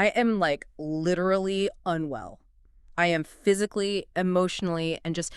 I am like literally unwell. I am physically, emotionally, and just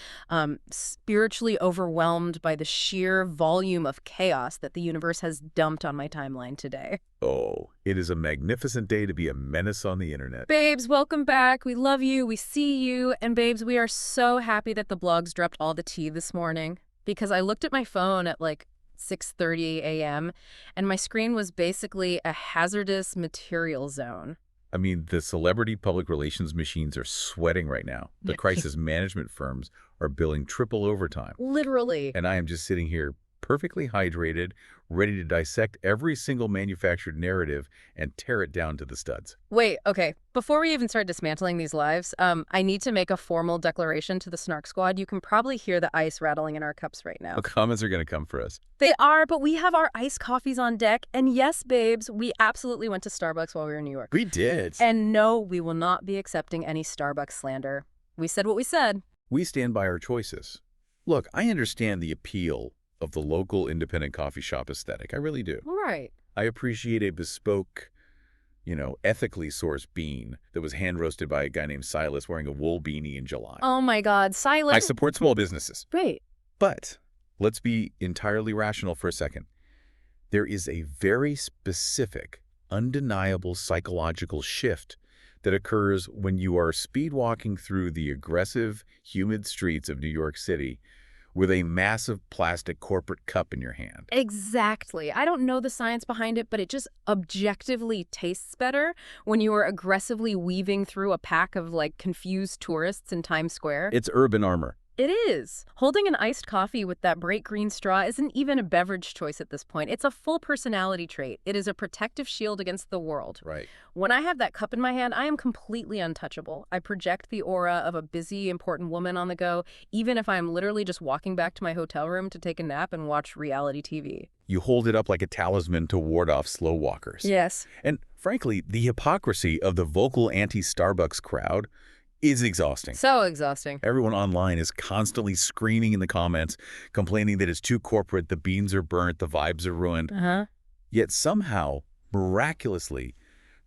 spiritually overwhelmed by the sheer volume of chaos that the universe has dumped on my timeline today. Oh, it is a magnificent day to be a menace on the internet. Babes, welcome back. We love you. We see you. And babes, we are so happy that the blogs dropped all the tea this morning because I looked at my phone at like 6:30 a.m. and my screen was basically a hazardous material zone. I mean, the celebrity public relations machines are sweating right now. The crisis management firms are billing triple overtime. Literally. And I am just sitting here perfectly hydrated, ready to dissect every single manufactured narrative and tear it down to the studs. Wait, okay. Before we even start dismantling these lives, I need to make a formal declaration to the Snark Squad. You can probably hear the ice rattling in our cups right now. The comments are going to come for us. They are, but we have our iced coffees on deck. And yes, babes, we absolutely went to Starbucks while we were in New York. We did. And no, we will not be accepting any Starbucks slander. We said what we said. We stand by our choices. Look, I understand the appeal of the local independent coffee shop aesthetic. I really do. Right. I appreciate a bespoke, ethically sourced bean that was hand-roasted by a guy named Silas wearing a wool beanie in July. Oh my God, Silas. I support small businesses. Right. But let's be entirely rational for a second. There is a very specific, undeniable psychological shift that occurs when you are speed walking through the aggressive, humid streets of New York City with a massive plastic corporate cup in your hand. Exactly. I don't know the science behind it, but it just objectively tastes better when you are aggressively weaving through a pack of like confused tourists in Times Square. It's urban armor. It is. Holding an iced coffee with that bright green straw isn't even a beverage choice at this point. It's a full personality trait. It is a protective shield against the world. Right. When I have that cup in my hand, I am completely untouchable. I project the aura of a busy, important woman on the go, even if I'm literally just walking back to my hotel room to take a nap and watch reality TV. You hold it up like a talisman to ward off slow walkers. Yes. And frankly, the hypocrisy of the vocal anti-Starbucks crowd is exhausting. So exhausting. Everyone online is constantly screaming in the comments, complaining that it's too corporate, the beans are burnt, the vibes are ruined. Yet somehow, miraculously,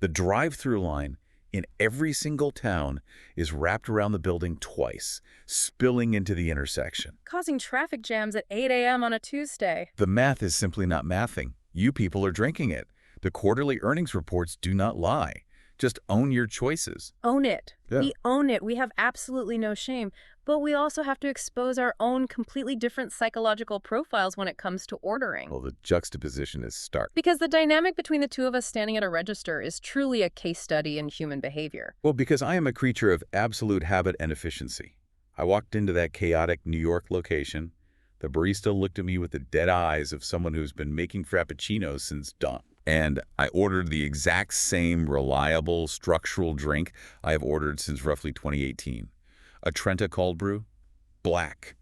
the drive-through line in every single town is wrapped around the building twice, spilling into the intersection. Causing traffic jams at 8 a.m. on a Tuesday. The math is simply not mathing. You people are drinking it. The quarterly earnings reports do not lie. Just own your choices. Own it. Yeah. We own it. We have absolutely no shame. But we also have to expose our own completely different psychological profiles when it comes to ordering. Well, the juxtaposition is stark. Because the dynamic between the two of us standing at a register is truly a case study in human behavior. Well, because I am a creature of absolute habit and efficiency. I walked into that chaotic New York location. The barista looked at me with the dead eyes of someone who's been making frappuccinos since dawn. And I ordered the exact same reliable structural drink I have ordered since roughly 2018. A Trenta cold brew, black,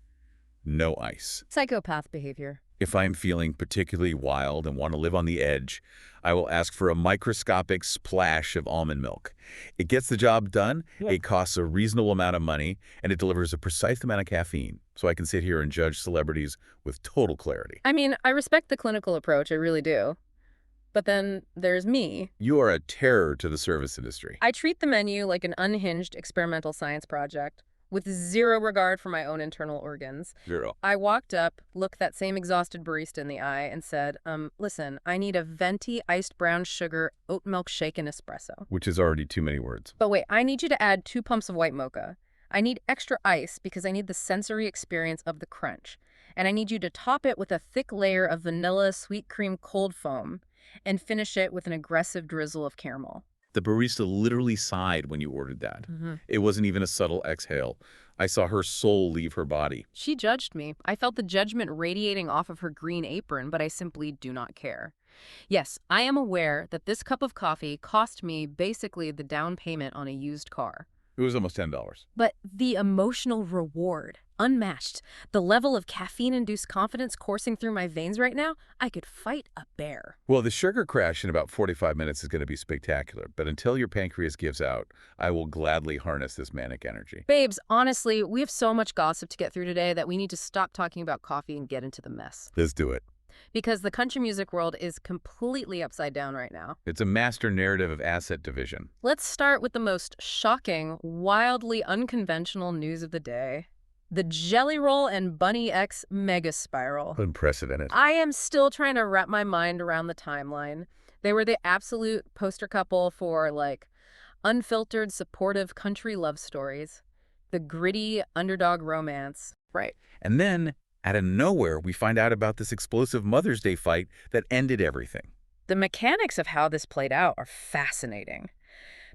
no ice. Psychopath behavior. If I'm feeling particularly wild and want to live on the edge, I will ask for a microscopic splash of almond milk. It gets the job done, it costs a reasonable amount of money, and it delivers a precise amount of caffeine, so I can sit here and judge celebrities with total clarity. I mean, I respect the clinical approach, I really do. But then there's me. You are a terror to the service industry. I treat the menu like an unhinged experimental science project with zero regard for my own internal organs. Zero. I walked up, looked that same exhausted barista in the eye, and said, listen, I need a venti iced brown sugar oat milk shaken espresso. Which is already too many words. But wait, I need you to add 2 pumps of white mocha. I need extra ice because I need the sensory experience of the crunch. And I need you to top it with a thick layer of vanilla sweet cream cold foam and finish it with an aggressive drizzle of caramel. The barista literally sighed when you ordered that. It wasn't even a subtle exhale. I saw her soul leave her body. She judged me. I felt the judgment radiating off of her green apron, but I simply do not care. Yes, I am aware that this cup of coffee cost me basically the down payment on a used car. It was almost $10. But the emotional reward, unmatched. The level of caffeine-induced confidence coursing through my veins right now, I could fight a bear. Well, the sugar crash in about 45 minutes is going to be spectacular, but until your pancreas gives out, I will gladly harness this manic energy. Babes, honestly, we have so much gossip to get through today that we need to stop talking about coffee and get into the mess. Let's do it. because the country music world is completely upside down right now. It's a master narrative of asset division. Let's start with the most shocking, wildly unconventional news of the day. The Jelly Roll and Bunnie X mega spiral. Unprecedented. I am still trying to wrap my mind around the timeline. They were the absolute poster couple for, like, unfiltered, supportive country love stories. The gritty underdog romance. Right. And then, out of nowhere, we find out about this explosive Mother's Day fight that ended everything. The mechanics of how this played out are fascinating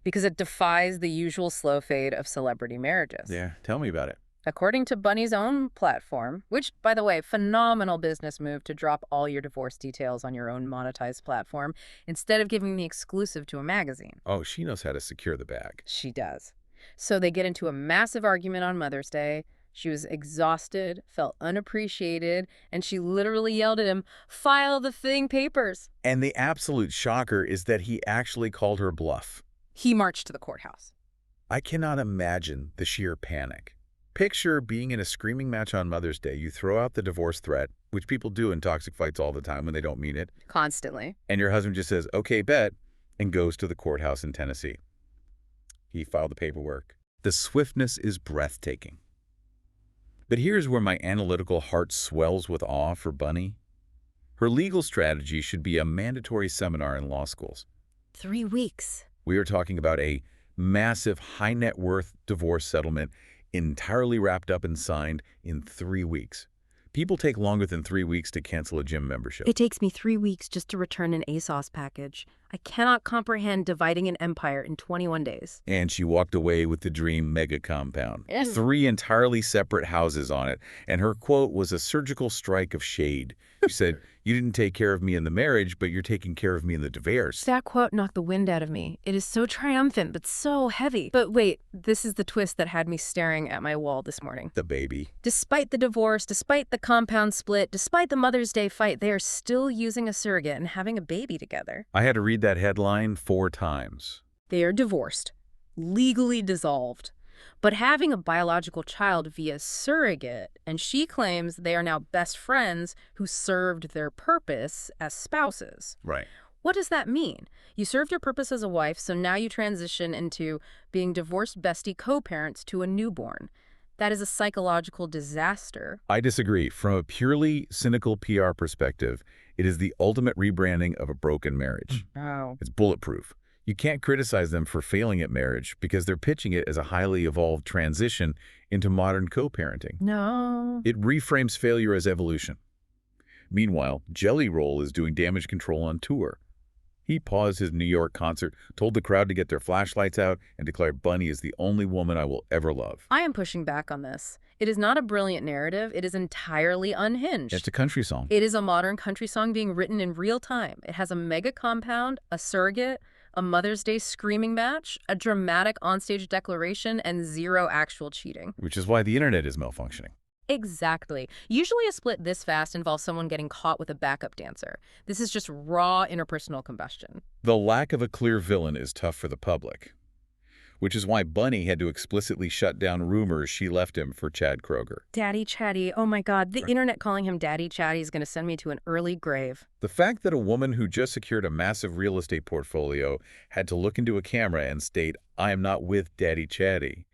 because it defies the usual slow fade of celebrity marriages. Yeah, tell me about it. According to Bunnie's own platform, which, by the way, phenomenal business move to drop all your divorce details on your own monetized platform instead of giving the exclusive to a magazine. Oh, she knows how to secure the bag. She does. So they get into a massive argument on Mother's Day. She was exhausted, felt unappreciated, and she literally yelled at him, "File the thing papers." And the absolute shocker is that he actually called her bluff. He marched to the courthouse. I cannot imagine the sheer panic. Picture being in a screaming match on Mother's Day. You throw out the divorce threat, which people do in toxic fights all the time when they don't mean it. Constantly. And your husband just says, "Okay, bet," and goes to the courthouse in Tennessee. He filed the paperwork. The swiftness is breathtaking. But here's where my analytical heart swells with awe for Bunnie. Her legal strategy should be a mandatory seminar in law schools. 3 weeks. We are talking about a massive high net worth divorce settlement entirely wrapped up and signed in 3 weeks. People take longer than 3 weeks to cancel a gym membership. It takes me 3 weeks just to return an ASOS package. I cannot comprehend dividing an empire in 21 days. And she walked away with the dream mega compound. Yes. 3 entirely separate houses on it. And her quote was a surgical strike of shade. She said, "You didn't take care of me in the marriage, but you're taking care of me in the divorce." That quote knocked the wind out of me. It is so triumphant, but so heavy. But wait, this is the twist that had me staring at my wall this morning. The baby. Despite the divorce, despite the compound split, despite the Mother's Day fight, they are still using a surrogate and having a baby together. I had to read that headline 4 times. They are divorced, legally dissolved, but having a biological child via surrogate, and she claims they are now best friends who served their purpose as spouses. Right. What does that mean? You served your purpose as a wife, so now you transition into being divorced bestie co-parents to a newborn. That is a psychological disaster. I disagree. From a purely cynical PR perspective, it is the ultimate rebranding of a broken marriage. Oh. It's bulletproof. You can't criticize them for failing at marriage because they're pitching it as a highly evolved transition into modern co-parenting. No. It reframes failure as evolution. Meanwhile, Jelly Roll is doing damage control on tour. He paused his New York concert, told the crowd to get their flashlights out, and declared Bunnie is the only woman I will ever love. I am pushing back on this. It is not a brilliant narrative. It is entirely unhinged. It's a country song. It is a modern country song being written in real time. It has a mega compound, a surrogate, a Mother's Day screaming match, a dramatic onstage declaration, and 0 actual cheating. Which is why the internet is malfunctioning. Exactly. Usually a split this fast involves someone getting caught with a backup dancer. This is just raw interpersonal combustion. The lack of a clear villain is tough for the public, which is why Bunnie had to explicitly shut down rumors she left him for Chad Kroeger. Daddy Chatty. Oh my God. The internet calling him Daddy Chatty is going to send me to an early grave. The fact that a woman who just secured a massive real estate portfolio had to look into a camera and state, "I am not with Daddy Chatty,"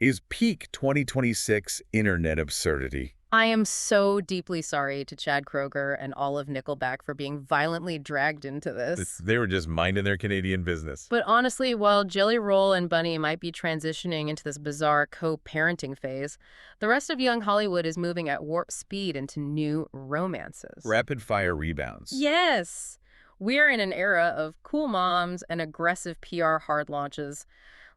is peak 2026 internet absurdity. I am so deeply sorry to Chad Kroeger and all of Nickelback for being violently dragged into this. They were just minding their Canadian business. But honestly, while Jelly Roll and Bunnie might be transitioning into this bizarre co-parenting phase, the rest of young Hollywood is moving at warp speed into new romances. Rapid-fire rebounds. Yes! We're in an era of cool moms and aggressive PR hard launches.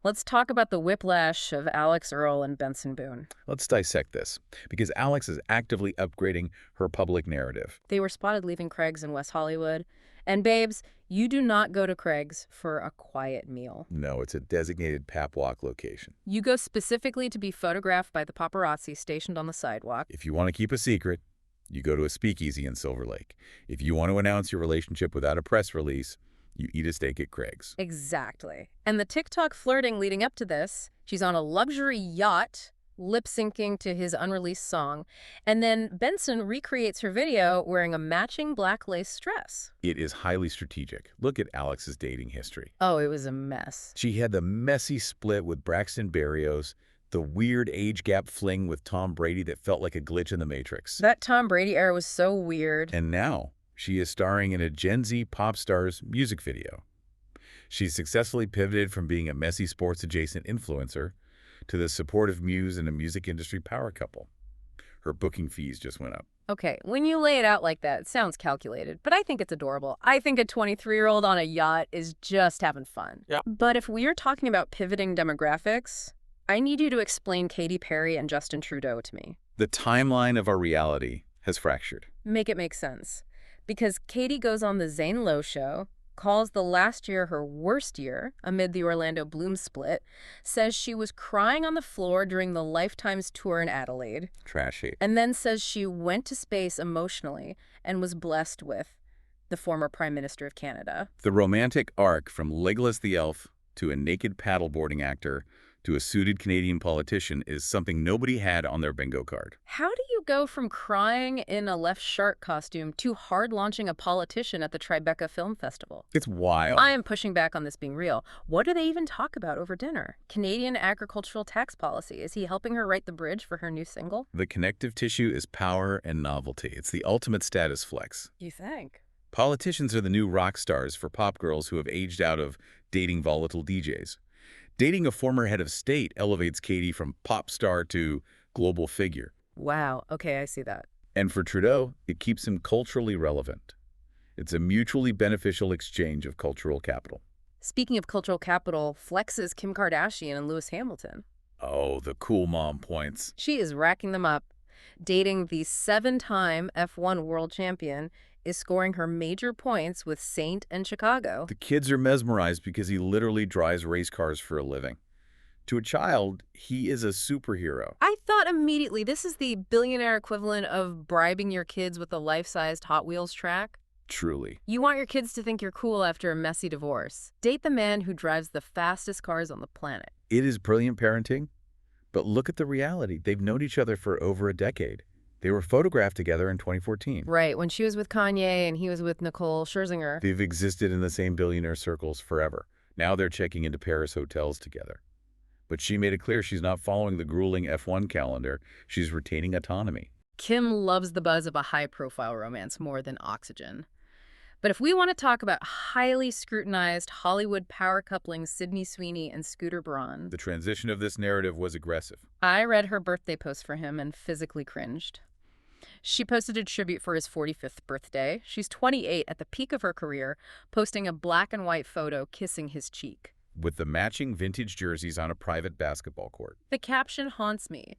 Let's talk about the whiplash of Alex Earl and Benson Boone. Let's dissect this, because Alex is actively upgrading her public narrative. They were spotted leaving Craig's in West Hollywood. And babes, you do not go to Craig's for a quiet meal. No, it's a designated pap walk location. You go specifically to be photographed by the paparazzi stationed on the sidewalk. If you want to keep a secret, you go to a speakeasy in Silver Lake. If you want to announce your relationship without a press release, you eat a steak at Craig's. Exactly. And the TikTok flirting leading up to this, she's on a luxury yacht lip-syncing to his unreleased song, and then Benson recreates her video wearing a matching black lace dress. It is highly strategic. Look at Alex's dating history. Oh, it was a mess. She had the messy split with Braxton Berrios, the weird age gap fling with Tom Brady that felt like a glitch in the Matrix. That Tom Brady era was so weird. And now, she is starring in a Gen Z pop star's music video. She's successfully pivoted from being a messy sports-adjacent influencer to the supportive muse and a music industry power couple. Her booking fees just went up. Okay, when you lay it out like that, it sounds calculated, but I think it's adorable. I think a 23-year-old on a yacht is just having fun. Yeah. But if we are talking about pivoting demographics, I need you to explain Katy Perry and Justin Trudeau to me. The timeline of our reality has fractured. Make it make sense. Because Katy goes on the Zane Lowe show, calls the last year her worst year amid the Orlando Bloom split, says she was crying on the floor during the Lifetime's tour in Adelaide, Trashy. and then says she went to space emotionally and was blessed with the former Prime Minister of Canada. The romantic arc from Legolas the Elf to a naked paddleboarding actor to a suited Canadian politician is something nobody had on their bingo card. How do you go from crying in a left shark costume to hard launching a politician at the Tribeca Film Festival? It's wild. I am pushing back on this being real. What do they even talk about over dinner? Canadian agricultural tax policy. Is he helping her write the bridge for her new single? The connective tissue is power and novelty. It's the ultimate status flex. You think? Politicians are the new rock stars for pop girls who have aged out of dating volatile DJs. Dating a former head of state elevates Katy from pop star to global figure. Wow. Okay, I see that. And for Trudeau, it keeps him culturally relevant. It's a mutually beneficial exchange of cultural capital. Speaking of cultural capital, flexes Kim Kardashian and Lewis Hamilton. Oh, the cool mom points. She is racking them up. Dating the 7-time F1 world champion is scoring her major points with Saint and Chicago. The kids are mesmerized because he literally drives race cars for a living. To a child, he is a superhero. I thought immediately this is the billionaire equivalent of bribing your kids with a life-sized Hot Wheels track. Truly. You want your kids to think you're cool after a messy divorce. Date the man who drives the fastest cars on the planet. It is brilliant parenting, but look at the reality. They've known each other for over a decade. They were photographed together in 2014. Right, when she was with Kanye and he was with Nicole Scherzinger. They've existed in the same billionaire circles forever. Now they're checking into Paris hotels together. But she made it clear she's not following the grueling F1 calendar. She's retaining autonomy. Kim loves the buzz of a high-profile romance more than oxygen. But if we want to talk about highly scrutinized Hollywood power coupling Sydney Sweeney and Scooter Braun, The transition of this narrative was aggressive. I read her birthday post for him and physically cringed. She posted a tribute for his 45th birthday. She's 28 at the peak of her career, posting a black and white photo kissing his cheek. With the matching vintage jerseys on a private basketball court. The caption haunts me.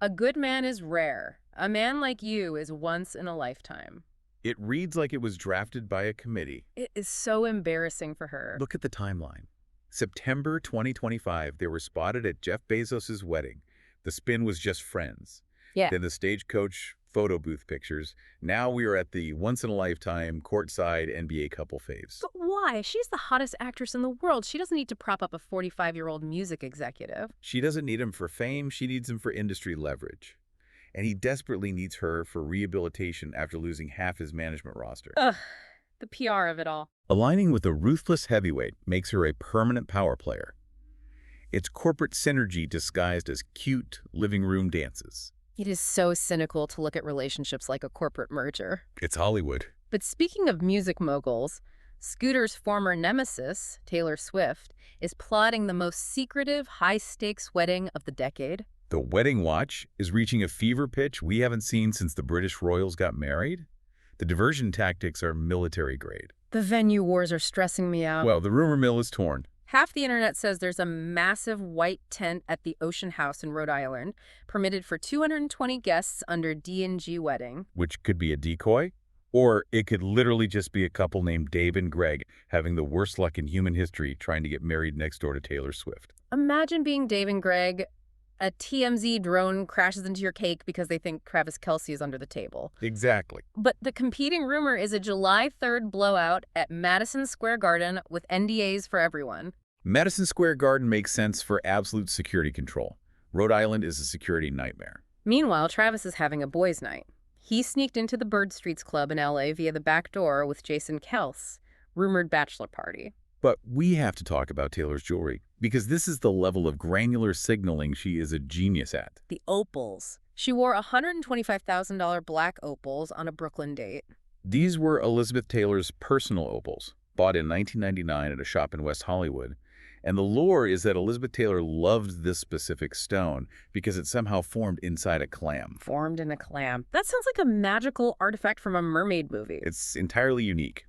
A good man is rare. A man like you is once in a lifetime. It reads like it was drafted by a committee. It is so embarrassing for her. Look at the timeline. September 2025, they were spotted at Jeff Bezos' wedding. The spin was just friends. Yeah. Then the stagecoach photo booth pictures. Now we are at the once-in-a-lifetime courtside NBA couple faves. But why? She's the hottest actress in the world. She doesn't need to prop up a 45-year-old music executive. She doesn't need him for fame. She needs him for industry leverage. And he desperately needs her for rehabilitation after losing half his management roster. Ugh, the PR of it all. Aligning with a ruthless heavyweight makes her a permanent power player. It's corporate synergy disguised as cute living room dances. It is so cynical to look at relationships like a corporate merger. It's Hollywood. But speaking of music moguls, Scooter's former nemesis, Taylor Swift, is plotting the most secretive, high-stakes wedding of the decade. The wedding watch is reaching a fever pitch we haven't seen since the British royals got married. The diversion tactics are military grade. The venue wars are stressing me out. Well, the rumor mill is torn. Half the internet says there's a massive white tent at the Ocean House in Rhode Island, permitted for 220 guests under D&G wedding. Which could be a decoy, or it could literally just be a couple named Dave and Greg having the worst luck in human history trying to get married next door to Taylor Swift. Imagine being Dave and Greg. A TMZ drone crashes into your cake because they think Travis Kelce is under the table. Exactly. But the competing rumor is a July 3rd blowout at Madison Square Garden with NDAs for everyone. Madison Square Garden makes sense for absolute security control. Rhode Island is a security nightmare. Meanwhile, Travis is having a boys' night. He sneaked into the Bird Streets Club in LA via the back door with Jason Kels, rumored bachelor party. But we have to talk about Taylor's jewelry, because this is the level of granular signaling she is a genius at. The opals. She wore $125,000 black opals on a Brooklyn date. These were Elizabeth Taylor's personal opals, bought in 1999 at a shop in West Hollywood. And the lore is that Elizabeth Taylor loved this specific stone because it somehow formed inside a clam. Formed in a clam. That sounds like a magical artifact from a mermaid movie. It's entirely unique.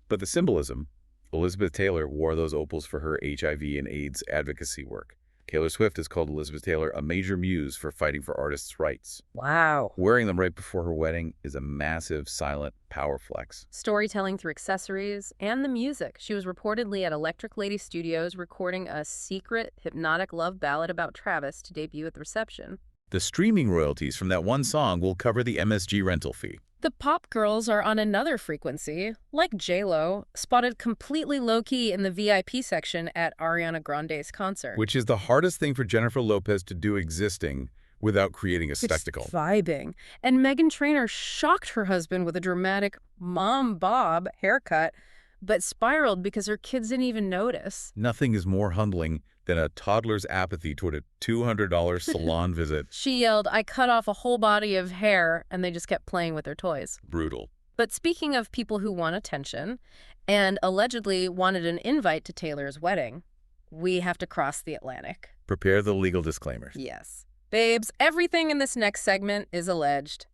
But the symbolism, Elizabeth Taylor wore those opals for her HIV and AIDS advocacy work. Taylor Swift has called Elizabeth Taylor a major muse for fighting for artists' rights. Wow. Wearing them right before her wedding is a massive, silent power flex. Storytelling through accessories and the music. She was reportedly at Electric Lady Studios recording a secret, hypnotic love ballad about Travis to debut at the reception. The streaming royalties from that one song will cover the MSG rental fee. The pop girls are on another frequency, like J-Lo, spotted completely low-key in the VIP section at Ariana Grande's concert. Which is the hardest thing for Jennifer Lopez to do existing without creating a spectacle. Just vibing. And Meghan Trainor shocked her husband with a dramatic mom bob haircut, but spiraled because her kids didn't even notice. Nothing is more humbling than a toddler's apathy toward a $200 salon visit. She yelled, "I cut off a whole body of hair," and they just kept playing with their toys. Brutal. But speaking of people who want attention and allegedly wanted an invite to Taylor's wedding, we have to cross the Atlantic. Prepare the legal disclaimers. Yes. Babes, everything in this next segment is alleged.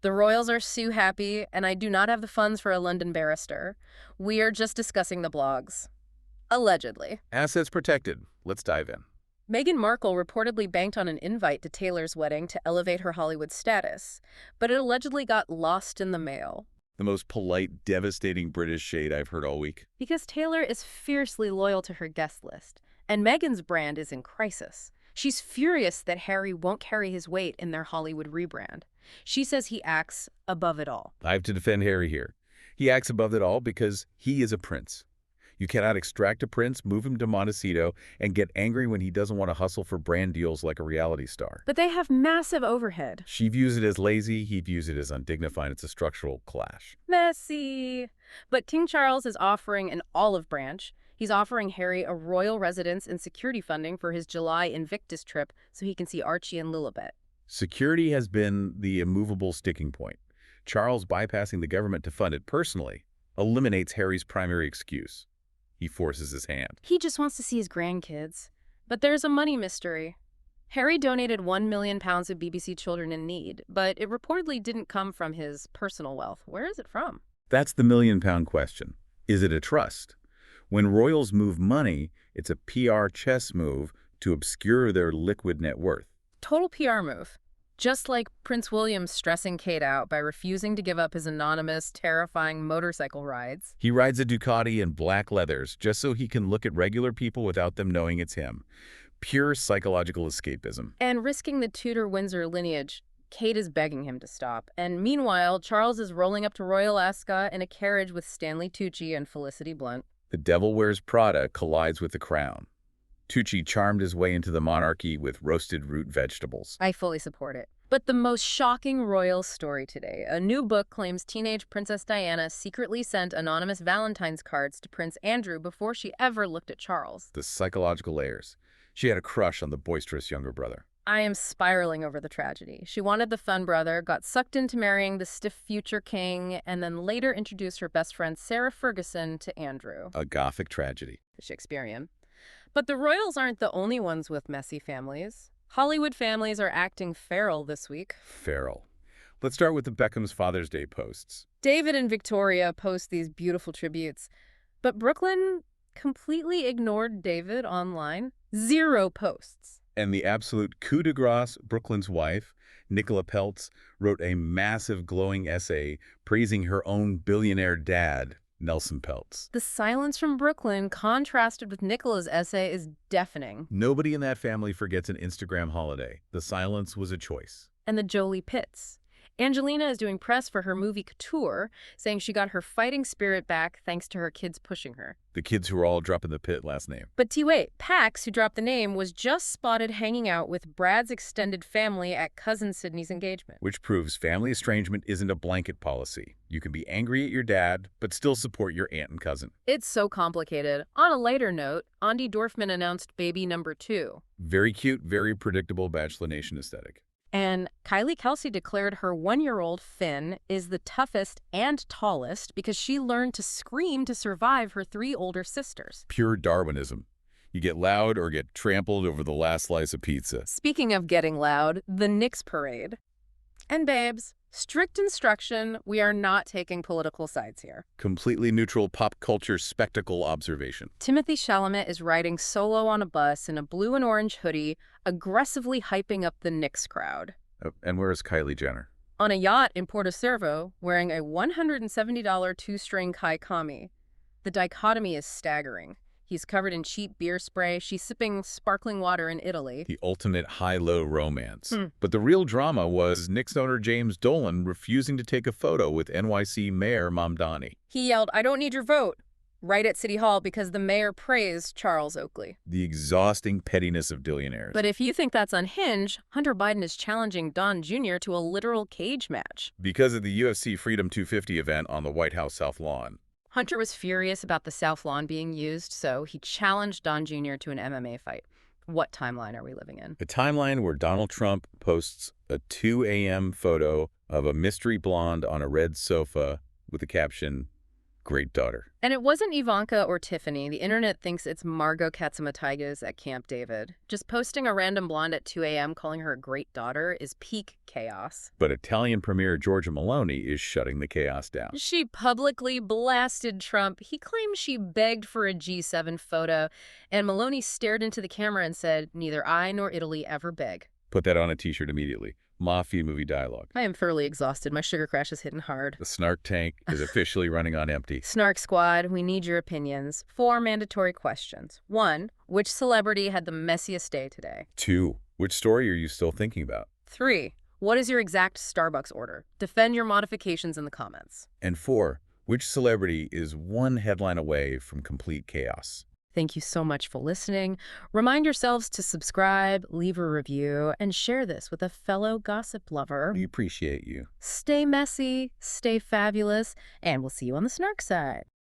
The royals are so happy, and I do not have the funds for a London barrister. We are just discussing the blogs. Allegedly. Assets protected. Let's dive in. Meghan Markle reportedly banked on an invite to Taylor's wedding to elevate her Hollywood status, but it allegedly got lost in the mail. The most polite, devastating British shade I've heard all week. Because Taylor is fiercely loyal to her guest list, and Meghan's brand is in crisis. She's furious that Harry won't carry his weight in their Hollywood rebrand. She says he acts above it all. I have to defend Harry here. He acts above it all because he is a prince. You cannot extract a prince, move him to Montecito, and get angry when he doesn't want to hustle for brand deals like a reality star. But they have massive overhead. She views it as lazy, he views it as undignified. It's a structural clash. Messy. But King Charles is offering an olive branch. He's offering Harry a royal residence and security funding for his July Invictus trip so he can see Archie and Lilibet. Security has been the immovable sticking point. Charles bypassing the government to fund it personally eliminates Harry's primary excuse. He forces his hand. He just wants to see his grandkids. But there's a money mystery. Harry donated £1 million of BBC Children in Need, but it reportedly didn't come from his personal wealth. Where is it from? That's the million-pound question. Is it a trust? When royals move money, it's a PR chess move to obscure their liquid net worth. Total PR move. Just like Prince William stressing Kate out by refusing to give up his anonymous, terrifying motorcycle rides. He rides a Ducati in black leathers just so he can look at regular people without them knowing it's him. Pure psychological escapism. And risking the Tudor-Windsor lineage, Kate is begging him to stop. And meanwhile, Charles is rolling up to Royal Ascot in a carriage with Stanley Tucci and Felicity Blunt. The Devil Wears Prada collides with the crown. Tucci charmed his way into the monarchy with roasted root vegetables. I fully support it. But the most shocking royal story today. A new book claims teenage Princess Diana secretly sent anonymous Valentine's cards to Prince Andrew before she ever looked at Charles. The psychological layers. She had a crush on the boisterous younger brother. I am spiraling over the tragedy. She wanted the fun brother, got sucked into marrying the stiff future king, and then later introduced her best friend Sarah Ferguson to Andrew. A gothic tragedy. Shakespearean. But the royals aren't the only ones with messy families. Hollywood families are acting feral this week. Feral. Let's start with the Beckham's Father's Day posts. David and Victoria post these beautiful tributes, but Brooklyn completely ignored David online. 0 posts. And the absolute coup de grace, Brooklyn's wife, Nicola Peltz, wrote a massive glowing essay praising her own billionaire dad, Nelson Peltz. The silence from Brooklyn contrasted with Nicola's essay is deafening. Nobody in that family forgets an Instagram holiday. The silence was a choice. And the Jolie Pitts. Angelina is doing press for her movie Couture, saying she got her fighting spirit back thanks to her kids pushing her. The kids who were all dropping the pit last name. But wait, Pax, who dropped the name, was just spotted hanging out with Brad's extended family at cousin Sydney's engagement. Which proves family estrangement isn't a blanket policy. You can be angry at your dad, but still support your aunt and cousin. It's so complicated. On a lighter note, Andi Dorfman announced baby number 2. Very cute, very predictable Bachelor Nation aesthetic. And Kylie Kelsey declared her 1-year-old Finn is the toughest and tallest because she learned to scream to survive her 3 older sisters. Pure Darwinism. You get loud or get trampled over the last slice of pizza. Speaking of getting loud, the Knicks parade. And babes, strict instruction, we are not taking political sides here. Completely neutral pop culture spectacle observation. Timothée Chalamet is riding solo on a bus in a blue and orange hoodie, aggressively hyping up the Knicks crowd. And where is Kylie Jenner? On a yacht in Porto Cervo, wearing a $170 2-string Kai Kami. The dichotomy is staggering. He's covered in cheap beer spray. She's sipping sparkling water in Italy. The ultimate high-low romance. But the real drama was Knicks owner James Dolan refusing to take a photo with NYC Mayor Mamdani. He yelled, "I don't need your vote," right at City Hall because the mayor praised Charles Oakley. The exhausting pettiness of billionaires. But if you think that's unhinged, Hunter Biden is challenging Don Jr. to a literal cage match. Because of the UFC Freedom 250 event on the White House South Lawn. Hunter was furious about the South Lawn being used, so he challenged Don Jr. to an MMA fight. What timeline are we living in? A timeline where Donald Trump posts a 2 a.m. photo of a mystery blonde on a red sofa with the caption, "Great daughter." And it wasn't Ivanka or Tiffany. The internet thinks it's Margot Katzimataigas at Camp David. Just posting a random blonde at 2 a.m. calling her a great daughter is peak chaos. But Italian Premier Giorgia Meloni is shutting the chaos down. She publicly blasted Trump. He claimed she begged for a G7 photo, and Meloni stared into the camera and said, "Neither I nor Italy ever beg." Put that on a t-shirt immediately. Mafia movie dialogue. I am thoroughly exhausted. My sugar crash is hitting hard. The Snark tank is officially running on empty. Snark Squad, we need your opinions. 4 mandatory questions. 1, which celebrity had the messiest day today? 2, which story are you still thinking about? 3, what is your exact Starbucks order? Defend your modifications in the comments. And 4, which celebrity is one headline away from complete chaos? Thank you so much for listening. Remind yourselves to subscribe, leave a review, and share this with a fellow gossip lover. We appreciate you. Stay messy, stay fabulous, and we'll see you on the Snark Side.